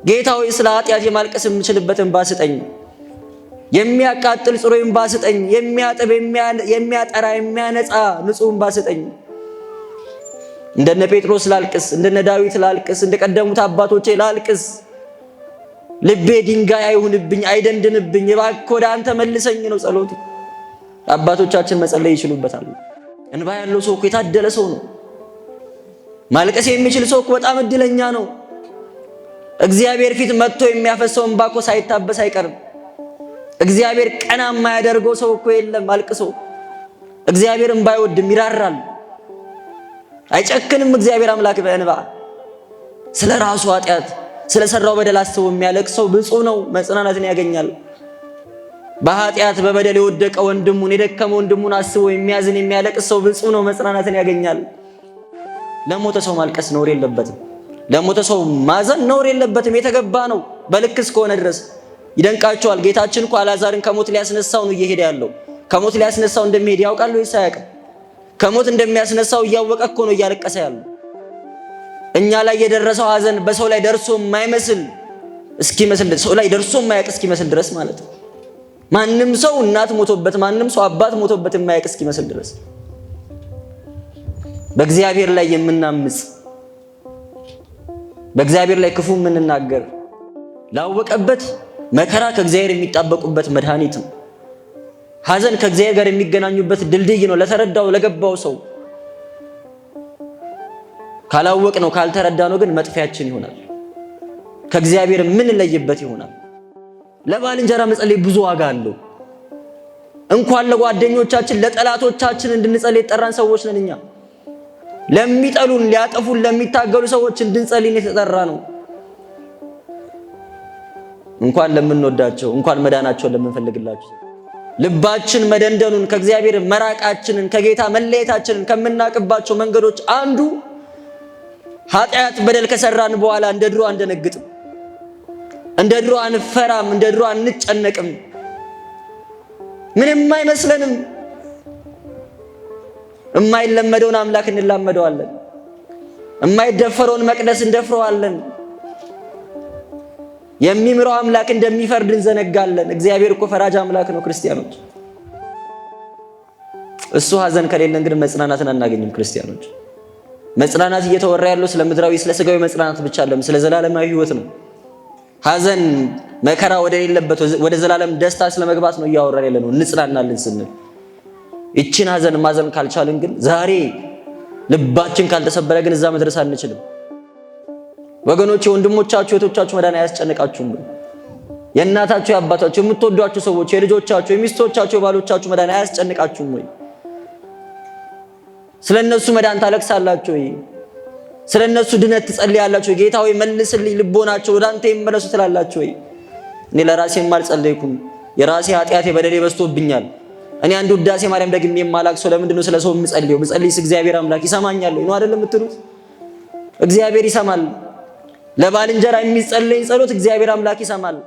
ጌታ ሆይ ስለ ኃጢአት የማልቀስ የምችልበትን እንባ ስጠኝ። የሚያቃጥል ጽሩ እንባ ስጠኝ። የሚያጥብ የሚያጠራ የሚያነጻ ንጹህ እንባ ስጠኝ። እንደነ ጴጥሮስ ላልቅስ፣ እንደነ ዳዊት ላልቅስ፣ እንደቀደሙት አባቶቼ ላልቅስ። ልቤ ድንጋይ አይሁንብኝ፣ አይደንድንብኝ፣ እባክህ ወደ አንተ መልሰኝ ነው ጸሎቱ። አባቶቻችን መጸለይ ይችሉበታል። እንባ ያለው ሰው እኮ የታደለ ሰው ነው። ማልቀስ የሚችል ሰው እኮ በጣም እድለኛ ነው። እግዚአብሔር ፊት መጥቶ የሚያፈሰው እንባ እኮ ሳይታበስ አይቀርም። እግዚአብሔር ቀና የማያደርገው ሰው እኮ የለም አልቅሶ። እግዚአብሔር እንባ አይወድም፣ ይራራል፣ አይጨክንም። እግዚአብሔር አምላክ በእንባ ስለ ራሱ ኃጢአት ስለሰራው በደል አስቦ የሚያለቅስ ሰው ብፁዕ ነው፣ መጽናናትን ያገኛል። በኃጢአት በበደል የወደቀ ወንድሙን የደከመ ወንድሙን አስቦ የሚያዝን የሚያለቅስ ሰው ብፁዕ ነው፣ መጽናናትን ያገኛል። ለሞተ ሰው ማልቀስ ነውር የለበትም። ለሞተ ሰው ማዘን ነውር የለበትም፣ የተገባ ነው በልክ እስከሆነ ድረስ። ይደንቃቸዋል። ጌታችን እኮ አልዓዛርን ከሞት ሊያስነሳው ነው እየሄደ ያለው። ከሞት ሊያስነሳው እንደሚሄድ ያውቃል ወይስ አያውቅም? ከሞት እንደሚያስነሳው እያወቀ እኮ ነው እያለቀሰ ያለው። እኛ ላይ የደረሰው ሐዘን በሰው ላይ ደርሶ የማይመስል እስኪመስል ሰው ላይ ደርሶ የማያውቅ እስኪመስል ድረስ ማለት ነው። ማንም ሰው እናት ሞቶበት ማንም ሰው አባት ሞቶበት የማያውቅ እስኪመስል ድረስ በእግዚአብሔር ላይ የምናምጽ በእግዚአብሔር ላይ ክፉ የምንናገር ላወቀበት መከራ ከእግዚአብሔር የሚጣበቁበት መድኃኒት ነው። ሐዘን ከእግዚአብሔር ጋር የሚገናኙበት ድልድይ ነው ለተረዳው ለገባው ሰው። ካላወቅ ነው ካልተረዳ ነው ግን መጥፊያችን ይሆናል። ከእግዚአብሔር ምን ለይበት ይሆናል። ለባልንጀራ መጸለይ ብዙ ዋጋ አለው። እንኳን ለጓደኞቻችን ለጠላቶቻችን እንድንጸልይ የተጠራን ሰዎች ነን እኛ። ለሚጠሉን ሊያጠፉን ለሚታገሉ ሰዎች እንድንጸልይ የተጠራ ነው። እንኳን ለምንወዳቸው እንኳን መዳናቸውን ለምንፈልግላቸው ልባችን መደንደኑን ከእግዚአብሔር መራቃችንን ከጌታ መለየታችንን ከምናቅባቸው መንገዶች አንዱ ኃጢአት በደል ከሰራን በኋላ እንደ ድሮ አንደነግጥም፣ እንደ ድሮ አንፈራም፣ እንደ ድሮ አንጨነቅም፣ ምንም አይመስለንም። የማይለመደውን አምላክ እንላመደዋለን። የማይደፈረውን መቅደስ እንደፍረዋለን። የሚምረው አምላክ እንደሚፈርድ እንዘነጋለን። እግዚአብሔር እኮ ፈራጅ አምላክ ነው ክርስቲያኖች። እሱ ሐዘን ከሌለን ግን መጽናናትን አናገኝም ክርስቲያኖች። መጽናናት እየተወራ ያለው ስለ ምድራዊ ስለ ስጋዊ መጽናናት ብቻ አይደለም፣ ስለ ዘላለማዊ ሕይወት ነው። ሐዘን መከራ ወደ ሌለበት ወደ ዘላለም ደስታ ስለመግባት ነው እያወራን ያለነው እንጽናናለን ስንል። እቺን ሐዘን ማዘን ካልቻልን ግን ዛሬ ልባችን ካልተሰበረ ግን እዛ መድረስ አንችልም። ወገኖች ወንድሞቻችሁ እህቶቻችሁ መዳን አያስጨንቃችሁም? የእናታችሁ የአባታችሁ የምትወዷቸው ሰዎች የልጆቻችሁ የሚስቶቻችሁ ባሎቻችሁ መዳን አያስጨንቃችሁም ወይ? ስለነሱ መዳን ታለቅሳላችሁ ወይ? ስለነሱ ድነት ትጸልያላችሁ ወይ? ጌታ ሆይ መልስልኝ ልቦናቸው ወደ አንተ ይመለሱ ትላላችሁ ወይ? እኔ ለራሴም አልጸለይኩም፣ የራሴ ኃጢአቴ በደሌ በዝቶብኛል። እኔ አንድ ውዳሴ ማርያም ደግሜ የማላቅሰው ለምንድን ነው? ስለሰው የምጸልየው ብጸልይስ እግዚአብሔር አምላክ ይሰማኛል ነው አይደለም የምትሉት? እግዚአብሔር ይሰማል። ለባልንጀራ የሚጸለይ ጸሎት እግዚአብሔር አምላክ ይሰማል።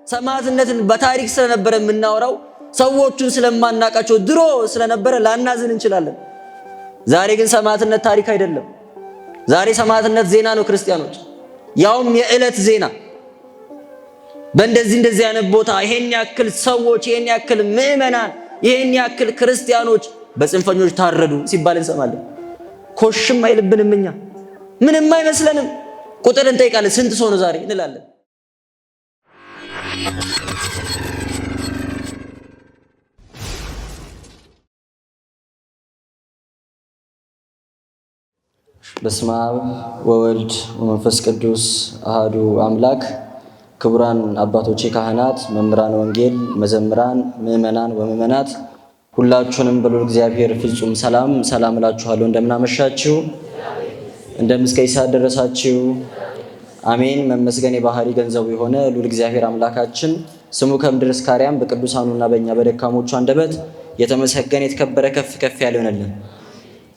ሰማዕትነትን በታሪክ ስለነበረ የምናወራው ሰዎቹን ስለማናቃቸው ድሮ ስለነበረ ላናዝን እንችላለን። ዛሬ ግን ሰማዕትነት ታሪክ አይደለም። ዛሬ ሰማዕትነት ዜና ነው ክርስቲያኖች፣ ያውም የዕለት ዜና። በእንደዚህ አይነት ቦታ ይሄን ያክል ሰዎች ይሄን ያክል ምዕመናን ይሄን ያክል ክርስቲያኖች በጽንፈኞች ታረዱ ሲባል እንሰማለን። ኮሽም አይልብንም፣ እኛ ምንም አይመስለንም። ቁጥር እንጠይቃለን፣ ስንት ሰው ነው ዛሬ እንላለን። በስመ አብ ወወልድ ወመንፈስ ቅዱስ አሃዱ አምላክ። ክቡራን አባቶቼ ካህናት፣ መምህራን ወንጌል፣ መዘምራን፣ ምዕመናን ወምዕመናት ሁላችሁንም በልዑል እግዚአብሔር ፍጹም ሰላም እላችኋለሁ። እንደምናመሻችሁ እንደምስከይሳ ደረሳችሁ። አሜን። መመስገን የባህሪ ገንዘቡ የሆነ ልዑል እግዚአብሔር አምላካችን ስሙ ከምድር እስከ አርያም በቅዱሳኑና በእኛ በደካሞቹ አንደበት የተመሰገነ የተከበረ ከፍ ያለ ይሆነልን።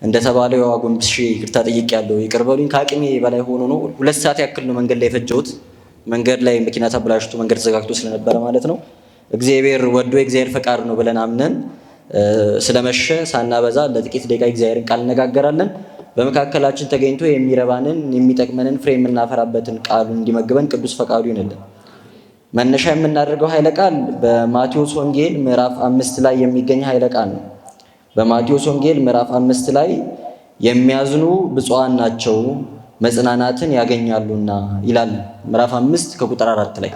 እንደተባለው ያው አጎንብሼ ይቅርታ ጠይቄያለሁ። ይቅር በሉኝ። ከአቅሜ በላይ ሆኖ ነው። 2 ሰዓት ያክል ነው መንገድ ላይ የፈጀሁት። መንገድ ላይ መኪና ተበላሽቶ መንገድ ተዘጋግቶ ስለነበረ ማለት ነው። እግዚአብሔር ወዶ የእግዚአብሔር ፈቃድ ነው ብለን አምነን ስለመሸ ሳናበዛ ለጥቂት ደቂቃ እግዚአብሔርን ቃል እነጋገራለን። በመካከላችን ተገኝቶ የሚረባንን የሚጠቅመንን ፍሬ የምናፈራበትን ቃሉን እንዲመግበን ቅዱስ ፈቃዱ ይሁንልን። መነሻ የምናደርገው ኃይለ ቃል በማቴዎስ ወንጌል ምዕራፍ 5 ላይ የሚገኝ ኃይለ ቃል ነው። በማቴዎስ ወንጌል ምዕራፍ 5 ላይ የሚያዝኑ ብፁዓን ናቸው መጽናናትን ያገኛሉና ይላል። ምዕራፍ 5 ከቁጥር 4 ላይ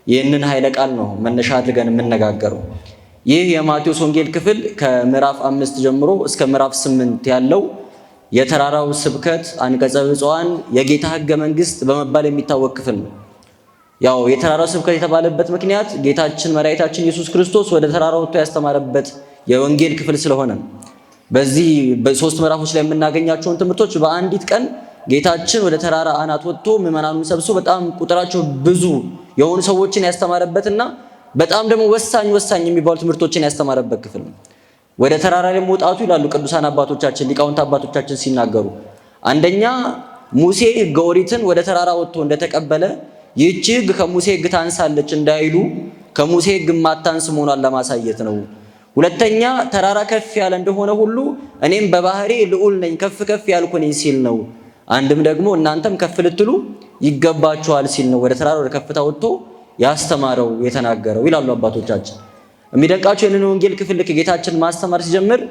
ይህንን ኃይለ ቃል ነው መነሻ አድርገን የምንነጋገረው። ይህ የማቴዎስ ወንጌል ክፍል ከምዕራፍ 5 ጀምሮ እስከ ምዕራፍ 8 ያለው የተራራው ስብከት አንቀጸ ብፁዓን የጌታ ሕገ መንግሥት በመባል የሚታወቅ ክፍል ነው። ያው የተራራው ስብከት የተባለበት ምክንያት ጌታችን መድኃኒታችን ኢየሱስ ክርስቶስ ወደ ተራራው ወጥቶ ያስተማረበት የወንጌል ክፍል ስለሆነ በዚህ በሶስት ምዕራፎች ላይ የምናገኛቸውን ትምህርቶች በአንዲት ቀን ጌታችን ወደ ተራራ አናት ወጥቶ ምዕመናኑን ሰብስቦ በጣም ቁጥራቸው ብዙ የሆኑ ሰዎችን ያስተማረበትና በጣም ደግሞ ወሳኝ የሚባሉ ትምህርቶችን ያስተማረበት ክፍል ነው። ወደ ተራራ ላይ መውጣቱ ይላሉ ቅዱሳን አባቶቻችን ሊቃውንት አባቶቻችን ሲናገሩ፣ አንደኛ ሙሴ ሕገ ኦሪትን ወደ ተራራ ወጥቶ እንደተቀበለ ይህች ሕግ ከሙሴ ሕግ ታንሳለች እንዳይሉ ከሙሴ ሕግ ማታንስ መሆኗን ለማሳየት ነው። ሁለተኛ ተራራ ከፍ ያለ እንደሆነ ሁሉ እኔም በባህሪ ልዑል ነኝ ከፍ ያልኩ ነኝ ሲል ነው። አንድም ደግሞ እናንተም ከፍ ልትሉ ይገባችኋል ሲል ነው ወደ ተራራ ወደ ከፍታ ወጥቶ ያስተማረው የተናገረው ይላሉ አባቶቻችን። የሚደንቃቸው ይህንን ወንጌል ክፍል ልክ ጌታችን ማስተማር ሲጀምር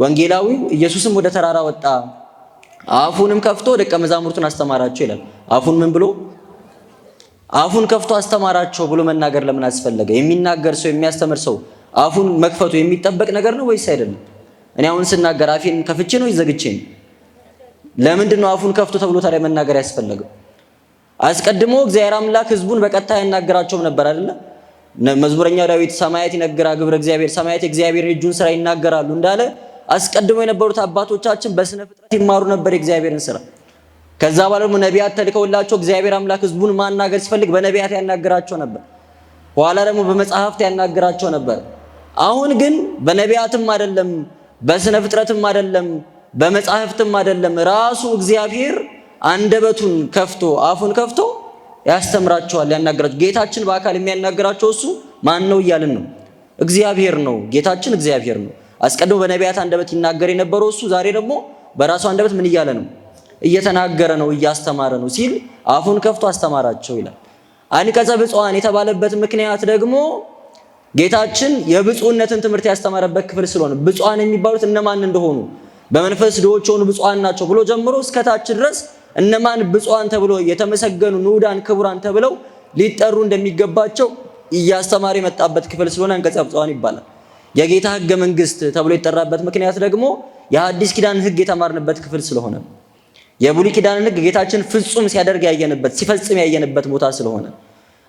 ወንጌላዊው ኢየሱስም ወደ ተራራ ወጣ አፉንም ከፍቶ ደቀ መዛሙርቱን አስተማራቸው ይላል። አፉን ምን ብሎ? አፉን ከፍቶ አስተማራቸው ብሎ መናገር ለምን አስፈለገ? የሚናገር ሰው የሚያስተምር ሰው አፉን መክፈቱ የሚጠበቅ ነገር ነው ወይስ አይደለም? እኔ አሁን ስናገር አፌን ከፍቼ ነው ይዘግቼ ነው? ለምንድን ነው አፉን ከፍቶ ተብሎ ታዲያ መናገር ያስፈለገው? አስቀድሞ እግዚአብሔር አምላክ ሕዝቡን በቀጥታ ያናገራቸው ነበር አይደለ? መዝሙረኛው ዳዊት ሰማያት ይነግራ ግብረ እግዚአብሔር፣ ሰማያት እግዚአብሔር የእጁን ስራ ይናገራሉ እንዳለ አስቀድሞ የነበሩት አባቶቻችን በስነ ፍጥረት ይማሩ ነበር የእግዚአብሔርን ስራ። ከዛ በኋላ ደግሞ ነቢያት ተልከውላቸው እግዚአብሔር አምላክ ሕዝቡን ማናገር ሲፈልግ በነቢያት ያናገራቸው ነበር። ኋላ ደግሞ በመጽሐፍት ያናገራቸው ነበር። አሁን ግን በነቢያትም አይደለም፣ በስነ ፍጥረትም አይደለም፣ በመጽሐፍትም አይደለም፣ ራሱ እግዚአብሔር አንደበቱን ከፍቶ አፉን ከፍቶ ያስተምራቸዋል፣ ያናገራቸው። ጌታችን በአካል የሚያናገራቸው እሱ ማን ነው እያልን ነው? እግዚአብሔር ነው። ጌታችን እግዚአብሔር ነው። አስቀድሞ በነቢያት አንደበት ይናገር የነበረው እሱ ዛሬ ደግሞ በራሱ አንደበት ምን እያለ ነው? እየተናገረ ነው፣ እያስተማረ ነው ሲል አፉን ከፍቶ አስተማራቸው ይላል። አንቀጸ ብፁዓን የተባለበት ምክንያት ደግሞ ጌታችን የብፁዕነትን ትምህርት ያስተማረበት ክፍል ስለሆነ ብፁዓን የሚባሉት እነማን እንደሆኑ በመንፈስ ድሆች የሆኑ ብፁዓን ናቸው ብሎ ጀምሮ እስከታች ድረስ እነማን ብፁዓን ተብሎ የተመሰገኑ ንዑዳን ክቡራን ተብለው ሊጠሩ እንደሚገባቸው እያስተማረ የመጣበት ክፍል ስለሆነ አንቀጸ ብፁዓን ይባላል። የጌታ ሕገ መንግሥት ተብሎ የተጠራበት ምክንያት ደግሞ የሐዲስ ኪዳን ሕግ የተማርንበት ክፍል ስለሆነ የብሉይ ኪዳንን ሕግ ጌታችን ፍጹም ሲያደርግ ያየንበት ሲፈጽም ያየንበት ቦታ ስለሆነ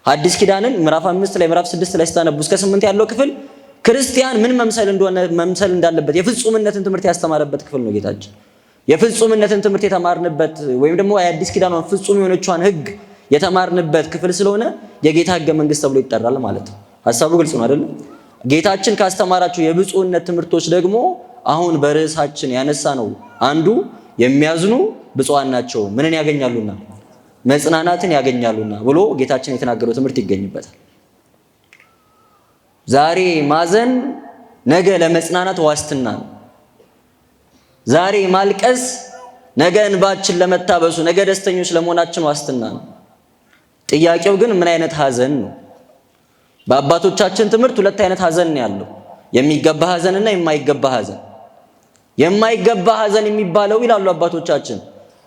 ሐዲስ ኪዳንን ምዕራፍ 5 ላይ ምዕራፍ 6 ላይ ስታነቡ እስከ 8 ያለው ክፍል ክርስቲያን ምን መምሰል እንዳለበት የፍጹምነትን ትምህርት ያስተማረበት ክፍል ነው። ጌታችን የፍጹምነትን ትምህርት የተማርንበት ወይም ደግሞ የሐዲስ ኪዳኗን ፍጹም የሆነቿን ሕግ የተማርንበት ክፍል ስለሆነ የጌታ ሕገ መንግሥት ተብሎ ይጠራል ማለት ነው። ሐሳቡ ግልጽ ነው አይደል? ጌታችን ካስተማራቸው የብፁዕነት ትምህርቶች ደግሞ አሁን በርዕሳችን ያነሳ ነው አንዱ የሚያዝኑ ብፁዓን ናቸው ምንን ያገኛሉና መጽናናትን ያገኛሉና ብሎ ጌታችን የተናገረው ትምህርት ይገኝበታል። ዛሬ ማዘን ነገ ለመጽናናት ዋስትና ነው። ዛሬ ማልቀስ ነገ እንባችን ለመታበሱ ነገ ደስተኞች ለመሆናችን ዋስትና ነው። ጥያቄው ግን ምን አይነት ሐዘን ነው? በአባቶቻችን ትምህርት ሁለት አይነት ሐዘን ነው ያለው፣ የሚገባ ሐዘንና የማይገባ ሐዘን። የማይገባ ሐዘን የሚባለው ይላሉ አባቶቻችን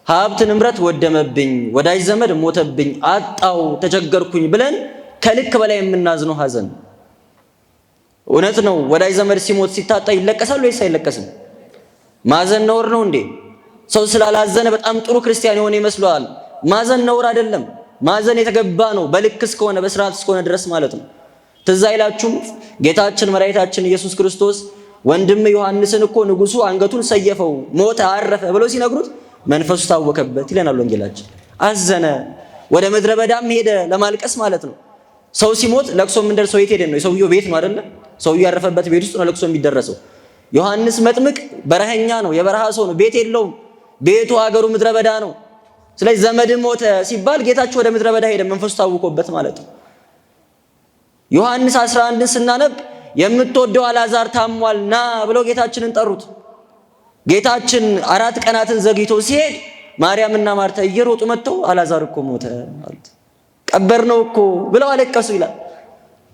ሀብት ንብረት ወደመብኝ፣ ወዳጅ ዘመድ ሞተብኝ፣ አጣው፣ ተቸገርኩኝ ብለን ከልክ በላይ የምናዝነው ሐዘን። እውነት ነው። ወዳጅ ዘመድ ሲሞት ሲታጣ ይለቀሳል ወይስ አይለቀስም? ማዘን ነውር ነው እንዴ? ሰው ስላላዘነ በጣም ጥሩ ክርስቲያን የሆነ ይመስለዋል። ማዘን ነውር አይደለም። ማዘን የተገባ ነው፣ በልክ እስከሆነ በስርዓት እስከሆነ ድረስ ማለት ነው። ትዝ አይላችሁም? ጌታችን መድኃኒታችን ኢየሱስ ክርስቶስ ወንድም ዮሐንስን እኮ ንጉሱ አንገቱን ሰየፈው፣ ሞተ፣ አረፈ ብለው ሲነግሩት መንፈሱ ታወከበት ይለናል ወንጌላችን። አዘነ፣ ወደ ምድረ በዳም ሄደ ለማልቀስ ማለት ነው። ሰው ሲሞት ለቅሶ የምንደርሰው የት ሄደን ነው? የሰውየው ቤት ነው አይደለ? ሰውየው ያረፈበት ቤት ውስጥ ነው ለቅሶ የሚደረሰው። ዮሐንስ መጥምቅ በረሃኛ ነው፣ የበረሃ ሰው ነው፣ ቤት የለውም። ቤቱ ሀገሩ ምድረ በዳ ነው። ስለዚህ ዘመድ ሞተ ሲባል ጌታቸው ወደ ምድረ በዳ ሄደ፣ መንፈሱ ታውቆበት ማለት ነው። ዮሐንስ 11ን ስናነብ የምትወደው አልዓዛር ታሟል ና ብለው ጌታችንን ጠሩት። ጌታችን 4 ቀናትን ዘግይቶ ሲሄድ ማርያምና ማርታ እየሮጡ መጥተው አልዓዛር እኮ ሞተ አሉት። ቀበርነው እኮ ብለው አለቀሱ ይላል።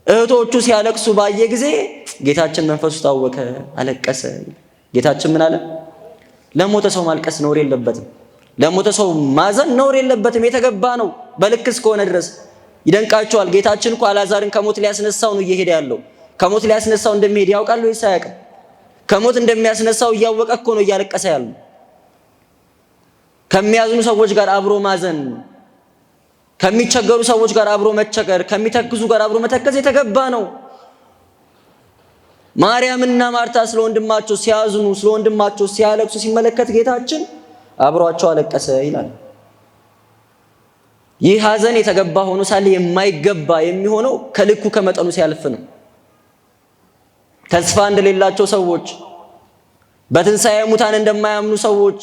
እህቶቹ ሲያለቅሱ ባየ ጊዜ ጌታችን መንፈሱ ታወከ፣ አለቀሰ። ጌታችን ምን አለ? ለሞተ ሰው ማልቀስ ነውር የለበትም። ለሞተ ሰው ማዘን ነውር የለበትም፣ የተገባ ነው በልክ እስከሆነ ድረስ። ይደንቃቸዋል። ጌታችን እኮ አልዓዛርን ከሞት ሊያስነሳው ነው እየሄደ ያለው። ከሞት ሊያስነሳው እንደሚሄድ ያውቃል ወይስ አያውቅም? ከሞት እንደሚያስነሳው እያወቀ እኮ ነው እያለቀሰ ያለው። ከሚያዝኑ ሰዎች ጋር አብሮ ማዘን፣ ከሚቸገሩ ሰዎች ጋር አብሮ መቸገር፣ ከሚተክዙ ጋር አብሮ መተከዝ የተገባ ነው። ማርያምና ማርታ ስለ ወንድማቸው ሲያዝኑ፣ ስለ ወንድማቸው ሲያለቅሱ ሲመለከት ጌታችን አብሯቸው አለቀሰ ይላል። ይህ ሐዘን የተገባ ሆኖ ሳለ የማይገባ የሚሆነው ከልኩ ከመጠኑ ሲያልፍ ነው። ተስፋ እንደሌላቸው ሰዎች፣ በትንሣኤ ሙታን እንደማያምኑ ሰዎች፣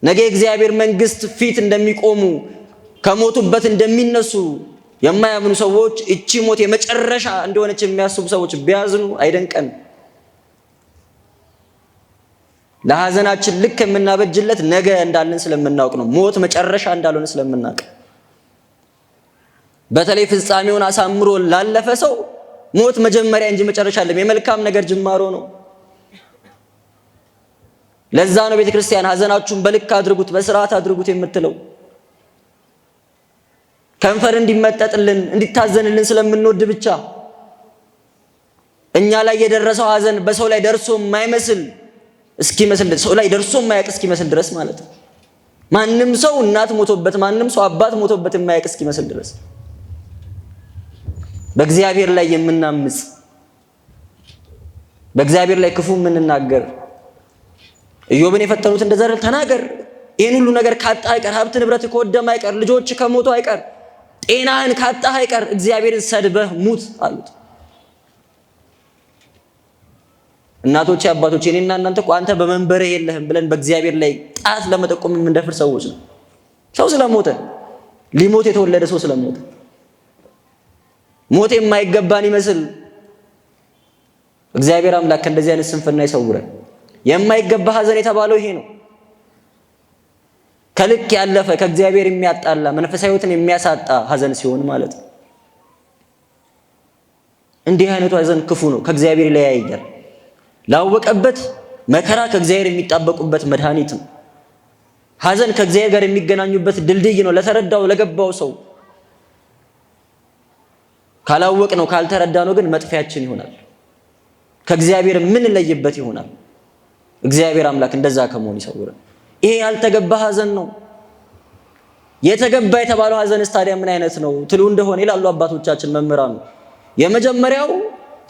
ነገ እግዚአብሔር መንግስት ፊት እንደሚቆሙ ከሞቱበት እንደሚነሱ የማያምኑ ሰዎች እቺ ሞት የመጨረሻ እንደሆነች የሚያስቡ ሰዎች ቢያዝኑ አይደንቀን። ለሐዘናችን ልክ የምናበጅለት ነገ እንዳለን ስለምናውቅ ነው። ሞት መጨረሻ እንዳልሆነ ስለምናውቅ። በተለይ ፍጻሜውን አሳምሮ ላለፈ ሰው ሞት መጀመሪያ እንጂ መጨረሻ አይደለም፣ የመልካም ነገር ጅማሮ ነው። ለዛ ነው ቤተክርስቲያን ሐዘናችሁን በልክ አድርጉት፣ በስርዓት አድርጉት የምትለው። ከንፈር እንዲመጠጥልን እንዲታዘንልን ስለምንወድ ብቻ እኛ ላይ የደረሰው ሐዘን በሰው ላይ ደርሶ የማይመስል እስኪመስል፣ ሰው ላይ ደርሶ የማያውቅ እስኪመስል ድረስ ማለት ነው። ማንም ሰው እናት ሞቶበት፣ ማንም ሰው አባት ሞቶበት የማያውቅ እስኪመስል ድረስ በእግዚአብሔር ላይ የምናምጽ፣ በእግዚአብሔር ላይ ክፉ የምንናገር፣ ኢዮብን የፈተኑት እንደዘር ተናገር፣ ይህን ሁሉ ነገር ካጣህ አይቀር፣ ሀብት ንብረት ከወደመ አይቀር፣ ልጆች ከሞቱ አይቀር፣ ጤናህን ካጣህ አይቀር እግዚአብሔርን ሰድበህ ሙት አሉት። እናቶቼ አባቶቼ፣ እኔና እናንተ እኮ አንተ በመንበርህ የለህም ብለን በእግዚአብሔር ላይ ጣት ለመጠቆም የምንደፍር ሰዎች ነው። ሰው ስለሞተ፣ ሊሞት የተወለደ ሰው ስለሞተ ሞት የማይገባን ይመስል እግዚአብሔር አምላክ ከእንደዚህ አይነት ስንፍና ይሰውረን። የማይገባ ሐዘን የተባለው ይሄ ነው። ከልክ ያለፈ ከእግዚአብሔር የሚያጣላ መንፈሳዊ ሕይወትን የሚያሳጣ ሐዘን ሲሆን ማለት ነው። እንዲህ አይነቱ ሐዘን ክፉ ነው፣ ከእግዚአብሔር ይለያያል። ላወቀበት መከራ ከእግዚአብሔር የሚጣበቁበት መድኃኒት ነው። ሐዘን ከእግዚአብሔር ጋር የሚገናኙበት ድልድይ ነው ለተረዳው ለገባው ሰው። ካላወቅ ነው ካልተረዳ ነው ግን መጥፊያችን ይሆናል። ከእግዚአብሔር ምን ለይበት ይሆናል። እግዚአብሔር አምላክ እንደዛ ከመሆን ይሰውረን። ይሄ ያልተገባ ሐዘን ነው። የተገባ የተባለው ሐዘንስ ታዲያ ምን አይነት ነው ትሉ እንደሆነ ይላሉ አባቶቻችን መምህራኑ። የመጀመሪያው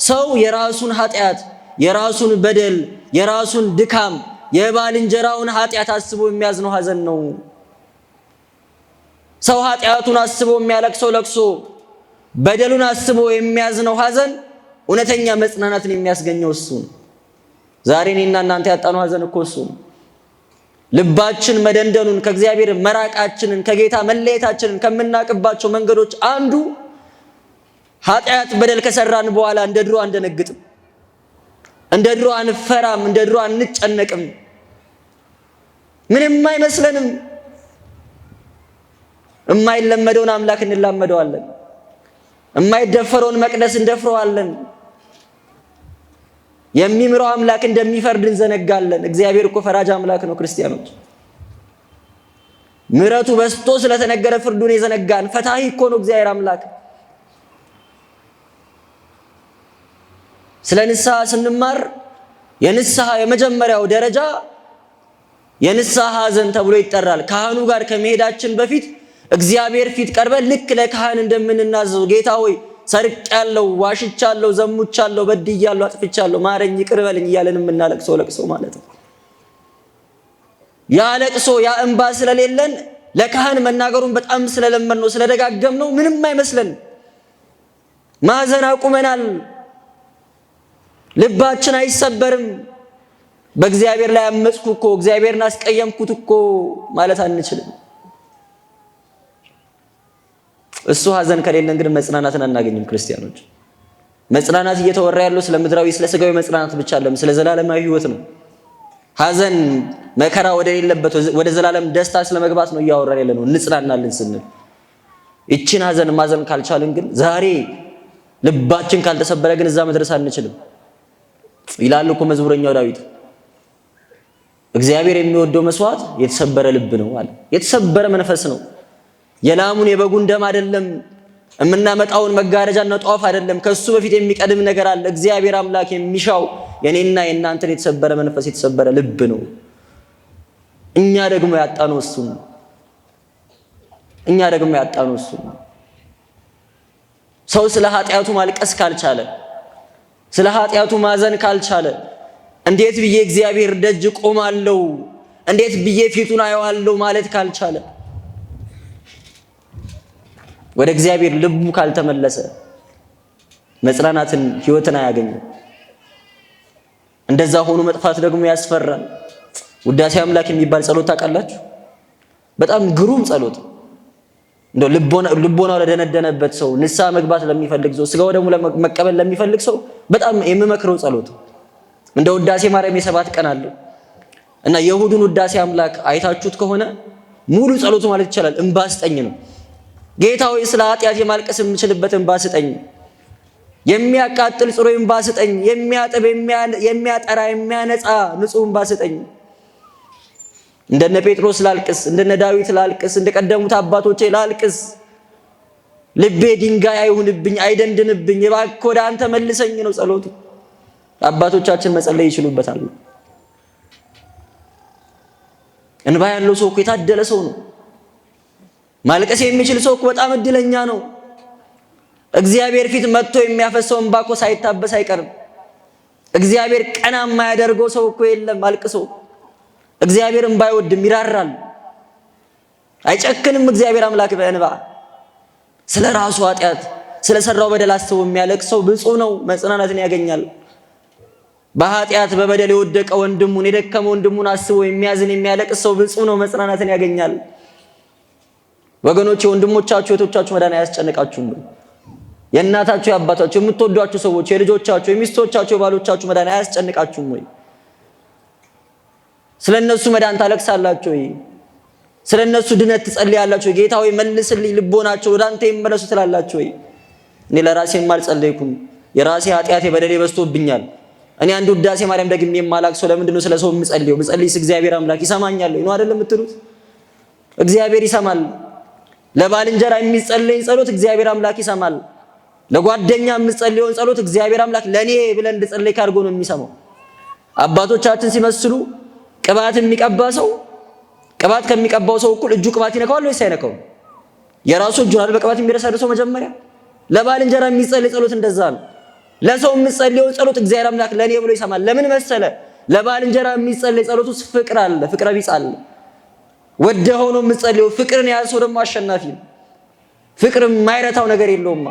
ሰው የራሱን ኃጢአት፣ የራሱን በደል፣ የራሱን ድካም፣ የባልንጀራውን ኃጢአት አስቦ የሚያዝነው ሐዘን ነው። ሰው ኃጢአቱን አስቦ የሚያለቅሰው ለቅሶ፣ በደሉን አስቦ የሚያዝነው ሐዘን እውነተኛ መጽናናትን የሚያስገኘው እሱ ነው። ዛሬ እኔና እናንተ ያጣነው ሐዘን እኮ እሱ ነው። ልባችን መደንደኑን፣ ከእግዚአብሔር መራቃችንን፣ ከጌታ መለየታችንን ከምናቅባቸው መንገዶች አንዱ ኃጢአት በደል ከሰራን በኋላ እንደ ድሮ አንደነግጥም፣ እንደ ድሮ አንፈራም፣ እንደ ድሮ አንጨነቅም፣ ምንም አይመስለንም። የማይለመደውን አምላክ እንላመደዋለን። የማይደፈረውን መቅደስ እንደፍረዋለን። የሚምረው አምላክ እንደሚፈርድ እንዘነጋለን። እግዚአብሔር እኮ ፈራጅ አምላክ ነው። ክርስቲያኖች ምሕረቱ በስቶ ስለተነገረ ፍርዱን የዘነጋን ፈታሂ እኮ ነው እግዚአብሔር አምላክ። ስለ ንስሐ ስንማር የንስሐ የመጀመሪያው ደረጃ የንስሐ ሐዘን ተብሎ ይጠራል። ካህኑ ጋር ከመሄዳችን በፊት እግዚአብሔር ፊት ቀርበን ልክ ለካህን እንደምንናዘው ጌታ ሆይ ሰርቄያለሁ፣ ዋሽቻለሁ፣ ዘሙቻለሁ፣ በድያለሁ፣ አጥፍቻለሁ፣ ማረኝ፣ ይቅር በለኝ እያለን የምናለቅሰው ለቅሶ ማለት ነው። ያ ለቅሶ ያ እንባ ስለሌለን ለካህን መናገሩን በጣም ስለለመን ነው ስለደጋገም ነው ምንም አይመስለን። ማዘን አቁመናል። ልባችን አይሰበርም። በእግዚአብሔር ላይ አመጽኩ እኮ እግዚአብሔርን አስቀየምኩት እኮ ማለት አንችልም። እሱ ሐዘን ከሌለን ግን መጽናናትን አናገኝም። ክርስቲያኖች መጽናናት እየተወራ ያለው ስለ ምድራዊ ስለ ስጋዊ መጽናናት ብቻ አይደለም፣ ስለ ዘላለማዊ ሕይወት ነው። ሐዘን መከራ ወደሌለበት ወደ ዘላለም ደስታ ስለመግባት ነው እያወራን ያለነው እንጽናናለን ስንል። እቺን ሐዘን ማዘን ካልቻልን ግን ዛሬ ልባችን ካልተሰበረ ግን እዛ መድረስ አንችልም። ይላል እኮ መዝሙረኛው ዳዊት እግዚአብሔር የሚወደው መስዋዕት የተሰበረ ልብ ነው አለ። የተሰበረ መንፈስ ነው። የላሙን የበጉን ደም አይደለም የምናመጣውን መጋረጃና ጧፍ አይደለም። ከሱ በፊት የሚቀድም ነገር አለ። እግዚአብሔር አምላክ የሚሻው የኔና የእናንተን የተሰበረ መንፈስ የተሰበረ ልብ ነው። እኛ ደግሞ ያጣነው እሱን ነው። ሰው ስለ ኃጢአቱ ማልቀስ ካልቻለ፣ ስለ ኃጢአቱ ማዘን ካልቻለ፣ እንዴት ብዬ እግዚአብሔር ደጅ ቆማለሁ፣ እንዴት ብዬ ፊቱን አየዋለሁ ማለት ካልቻለ፣ ወደ እግዚአብሔር ልቡ ካልተመለሰ መጽናናትን ህይወትን አያገኝም። እንደዛ ሆኖ መጥፋት ደግሞ ያስፈራል። ውዳሴ አምላክ የሚባል ጸሎት ታውቃላችሁ? በጣም ግሩም ጸሎት። እንደው ልቦናው ለደነደነበት ሰው፣ ንስሐ መግባት ለሚፈልግ ሰው፣ ስጋው ደግሞ መቀበል ለሚፈልግ ሰው በጣም የምመክረው ጸሎት። እንደ ውዳሴ ማርያም የ7 ቀን አለ እና የእሁዱን ውዳሴ አምላክ አይታችሁት ከሆነ ሙሉ ጸሎቱ ማለት ይቻላል እንባ ስጠኝ ነው። ጌታ ሆይ ስለ ኃጢአት የማልቀስ የምችልበት እንባ ስጠኝ፣ የሚያቃጥል ጽሩ እንባ ስጠኝ፣ የሚያጥብ የሚያጠራ የሚያነጻ ንጹህ እንባ ስጠኝ። እንደነ ጴጥሮስ ላልቅስ፣ እንደነ ዳዊት ላልቅስ፣ እንደቀደሙት አባቶቼ ላልቅስ። ልቤ ድንጋይ አይሁንብኝ አይደንድንብኝ፣ እባክህ ወደ አንተ መልሰኝ ነው ጸሎቱ። አባቶቻችን መጸለይ ይችሉበታል። እንባ ያለው ሰው እኮ የታደለ ሰው ነው። ማልቀስ የሚችል ሰው እኮ በጣም እድለኛ ነው። እግዚአብሔር ፊት መጥቶ የሚያፈሰው እንባ እኮ ሳይታበስ አይቀርም። እግዚአብሔር ቀና የማያደርገው ሰው እኮ የለም አልቅሶ። እግዚአብሔር እንባ አይወድም፣ ይራራል፣ አይጨክንም። እግዚአብሔር አምላክ በእንባ ስለ ራሱ ኃጢአት ስለሰራው በደል አስቦ የሚያለቅስ ሰው ብፁዕ ነው፣ መጽናናትን ያገኛል። በኃጢአት በበደል የወደቀ ወንድሙን የደከመ ወንድሙን አስቦ የሚያዝን የሚያለቅስ ሰው ብፁዕ ነው፣ መጽናናትን ያገኛል። ወገኖች የወንድሞቻችሁ የእህቶቻችሁ መዳን አያስጨንቃችሁም? የእናታችሁ የአባታችሁ የምትወዷችሁ ሰዎች የልጆቻችሁ የሚስቶቻችሁ የባሎቻችሁ መዳን አያስጨንቃችሁም ወይ? ስለነሱ መዳን ታለቅሳላችሁ ወይ? ስለነሱ ድነት ትጸልያላችሁ ወይ? ጌታ ሆይ መልስልኝ ልቦናቸው ወደ አንተ ይመለሱ ትላላችሁ ወይ? እኔ ለራሴም አልጸለይኩም፣ የራሴ ኃጢአት በደሌ በዝቶብኛል። እኔ አንድ ውዳሴ ማርያም ደግሜ የማላቅሰው ለምንድን ነው? ስለ ሰው የምጸልየው? ብጸልይስ እግዚአብሔር አምላክ ይሰማኛል ነው አይደለም የምትሉት? እግዚአብሔር ይሰማል። ለባልንጀራ የሚጸለይ ጸሎት እግዚአብሔር አምላክ ይሰማል። ለጓደኛ የሚጸለየውን ጸሎት እግዚአብሔር አምላክ ለኔ ብለን እንድጸልይ ካርጎ ነው የሚሰማው። አባቶቻችን ሲመስሉ ቅባት የሚቀባ ሰው ቅባት ከሚቀባው ሰው እኩል እጁ ቅባት ይነካዋል ወይስ አይነካውም? የራሱ እጁ አይደል በቅባት የሚረሳደሰው መጀመሪያ። ለባልንጀራ የሚጸለይ ጸሎት እንደዛ ነው። ለሰው የሚጸለየውን ጸሎት እግዚአብሔር አምላክ ለኔ ብሎ ይሰማል። ለምን መሰለ? ለባልንጀራ የሚጸለይ ጸሎት ውስጥ ፍቅር አለ፣ ፍቅረ ቢጽ አለ። ወደ ሆኖ የምጸልየው ፍቅርን ያዘው ደግሞ አሸናፊ ነው። ፍቅር የማይረታው ነገር የለውም።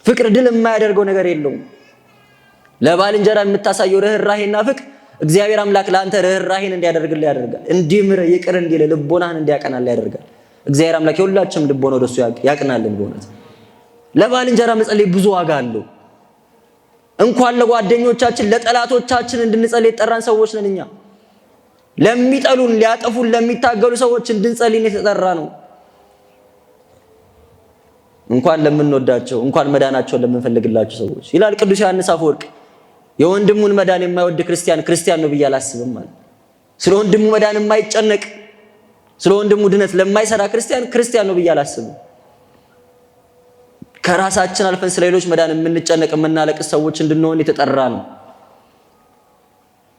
ፍቅር ድል የማያደርገው ነገር የለውም። ለባልንጀራ የምታሳየው ርህራሄና ፍቅር እግዚአብሔር አምላክ ለአንተ ርህራሄን እንዲያደርግልህ ያደርጋል። እንዲምር ይቅር እንዲል ልቦናህን እንዲያቀናልህ ያደርጋል። እግዚአብሔር አምላክ የሁላችንም ልቦና ወደሱ ያቅናልን። በእውነት ለባልንጀራ መጸለይ ብዙ ዋጋ አለው። እንኳን ለጓደኞቻችን ለጠላቶቻችን እንድንጸልይ የጠራን ሰዎች ነን እኛ። ለሚጠሉን ሊያጠፉን ለሚታገሉ ሰዎች እንድንጸልይ የተጠራ ነው። እንኳን ለምንወዳቸው እንኳን መዳናቸውን ለምንፈልግላቸው ሰዎች ይላል ቅዱስ ዮሐንስ አፈወርቅ። የወንድሙን መዳን የማይወድ ክርስቲያን ነው ብዬ አላስብም ማለት። ስለ ወንድሙ መዳን የማይጨነቅ ስለ ወንድሙ ድነት ለማይሰራ ክርስቲያን ነው ብዬ አላስብም። ከራሳችን አልፈን ስለ ሌሎች መዳን የምንጨነቅ የምናለቅስ ሰዎች እንድንሆን የተጠራ ነው።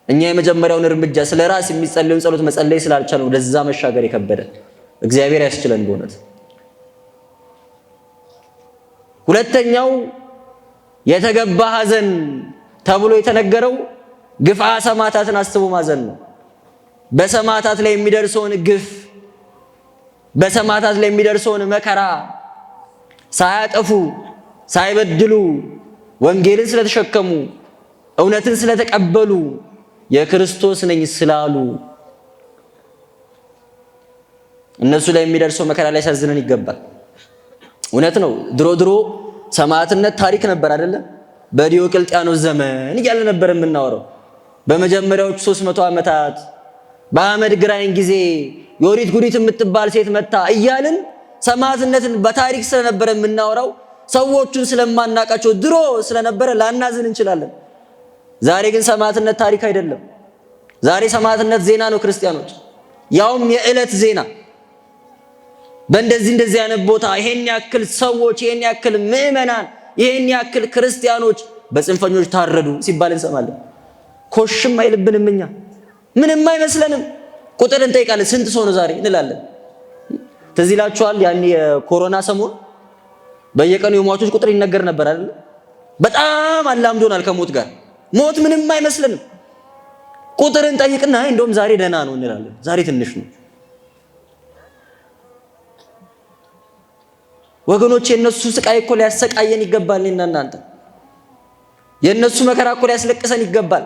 እኛ የመጀመሪያውን እርምጃ ስለ ራስ የሚጸለየውን ጸሎት መጸለይ ስላልቻልን ወደዛ መሻገር የከበደ እግዚአብሔር ያስችለን በእውነት። ሁለተኛው የተገባ ሐዘን ተብሎ የተነገረው ግፍአ ሰማዕታትን አስቦ ማዘን ነው። በሰማዕታት ላይ የሚደርሰውን ግፍ፣ በሰማዕታት ላይ የሚደርሰውን መከራ ሳያጠፉ ሳይበድሉ ወንጌልን ስለተሸከሙ እውነትን ስለተቀበሉ የክርስቶስ ነኝ ስላሉ እነሱ ላይ የሚደርሰው መከራ ላይ ያሳዝነን ይገባል። እውነት ነው። ድሮ ሰማዕትነት ታሪክ ነበር አይደለ? በዲዮቅልጥያኖስ ዘመን እያለ ነበር የምናወራው። በመጀመሪያዎቹ 300 ዓመታት በአመድ ግራኝ ጊዜ ዮዲት ጉዲት የምትባል ሴት መታ እያልን ሰማዕትነትን በታሪክ ስለነበረ የምናወራው ሰዎቹን ስለማናቃቸው ድሮ ስለነበረ ላናዝን እንችላለን። ዛሬ ግን ሰማዕትነት ታሪክ አይደለም። ዛሬ ሰማዕትነት ዜና ነው። ክርስቲያኖች ያውም የዕለት ዜና በእንደዚህ አይነት ቦታ ይሄን ያክል ሰዎች፣ ይሄን ያክል ምዕመናን፣ ይሄን ያክል ክርስቲያኖች በጽንፈኞች ታረዱ ሲባል እንሰማለን። ኮሽም አይልብንም። እኛ ምንም አይመስለንም። ቁጥር እንጠይቃለን። ስንት ሰው ነው ዛሬ እንላለን። ትዝ ይላችኋል ያን የኮሮና ሰሞን በየቀኑ የሟቾች ቁጥር ይነገር ነበር አይደል? በጣም አላምዶናል ከሞት ጋር። ሞት ምንም አይመስለንም። ቁጥር እንጠይቅና እንደውም ዛሬ ደህና ነው እንላለን። ዛሬ ትንሽ ነው። ወገኖች የነሱ ስቃይ እኮ ሊያሰቃየን ይገባል። እኔና እናንተ የነሱ መከራ እኮ ሊያስለቅሰን ይገባል።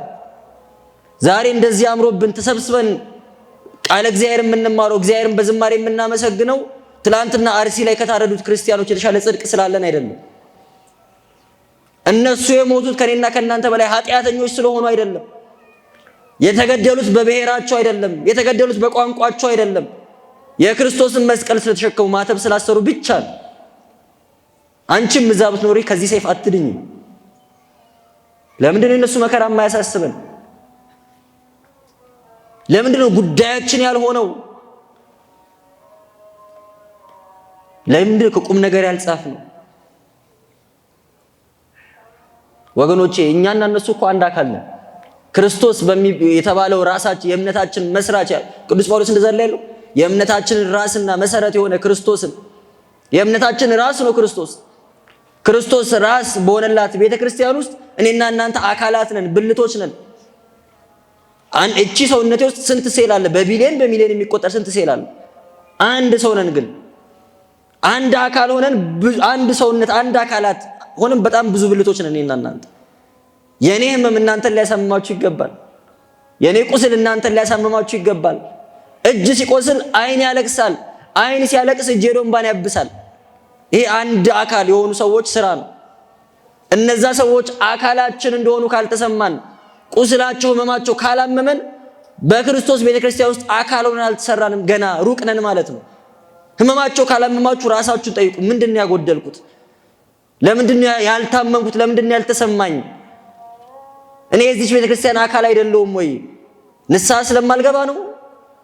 ዛሬ እንደዚህ አምሮብን ተሰብስበን ቃለ እግዚአብሔር የምንማረው እግዚአብሔርን በዝማሬ የምናመሰግነው ትላንትና አርሲ ላይ ከታረዱት ክርስቲያኖች የተሻለ ጽድቅ ስላለን አይደለም። እነሱ የሞቱት ከኔና ከናንተ በላይ ኃጢአተኞች ስለሆኑ አይደለም። የተገደሉት በብሔራቸው አይደለም። የተገደሉት በቋንቋቸው አይደለም። የክርስቶስን መስቀል ስለተሸከሙ ማተብ ስላሰሩ ብቻ ነው። አንቺም እዛ ብትኖሪ ከዚህ ሰይፍ አትድኝ። ለምንድን ነው እነሱ መከራ የማያሳስበን? ለምንድን ነው ጉዳያችን ያልሆነው? ለምንድን ነው ከቁም ነገር ያልጻፍነው? ወገኖቼ እኛና እነሱ እኮ አንድ አካል ነን። ክርስቶስ የተባለው ራሳችን የእምነታችን መስራች ቅዱስ ጳውሎስ እንደዛ ያለው የእምነታችን ራስና መሰረት የሆነ ክርስቶስን የእምነታችን ራስ ነው ክርስቶስ። ክርስቶስ ራስ በሆነላት ቤተክርስቲያን ውስጥ እኔና እናንተ አካላት ነን፣ ብልቶች ነን። እቺ ሰውነቴ ውስጥ ስንት ሴል አለ? በቢሊየን በሚሊየን የሚቆጠር ስንት ሴል አለ? አንድ ሰው ነን። ግን አንድ አካል ሆነን አንድ ሰውነት አንድ አካላት ሆነን በጣም ብዙ ብልቶች ነን እኔና እናንተ። የኔ ህመም እናንተን ሊያሳምማችሁ ይገባል። የኔ ቁስል እናንተን ሊያሳምማችሁ ይገባል። እጅ ሲቆስል አይን ያለቅሳል። አይን ሲያለቅስ እጅ ሄዶ እንባን ያብሳል። ይሄ አንድ አካል የሆኑ ሰዎች ስራ ነው። እነዛ ሰዎች አካላችን እንደሆኑ ካልተሰማን፣ ቁስላቸው ህመማቸው ካላመመን በክርስቶስ ቤተክርስቲያን ውስጥ አካል ሆነን አልተሰራንም፣ ገና ሩቅ ነን ማለት ነው። ህመማቸው ካላመማችሁ ራሳችሁን ጠይቁ። ምንድነው ያጎደልኩት? ለምንድነው ያልታመምኩት? ለምንድነው ያልተሰማኝ? እኔ የዚህ ቤተክርስቲያን አካል አይደለሁም ወይ? ንስሐ ስለማልገባ ነው?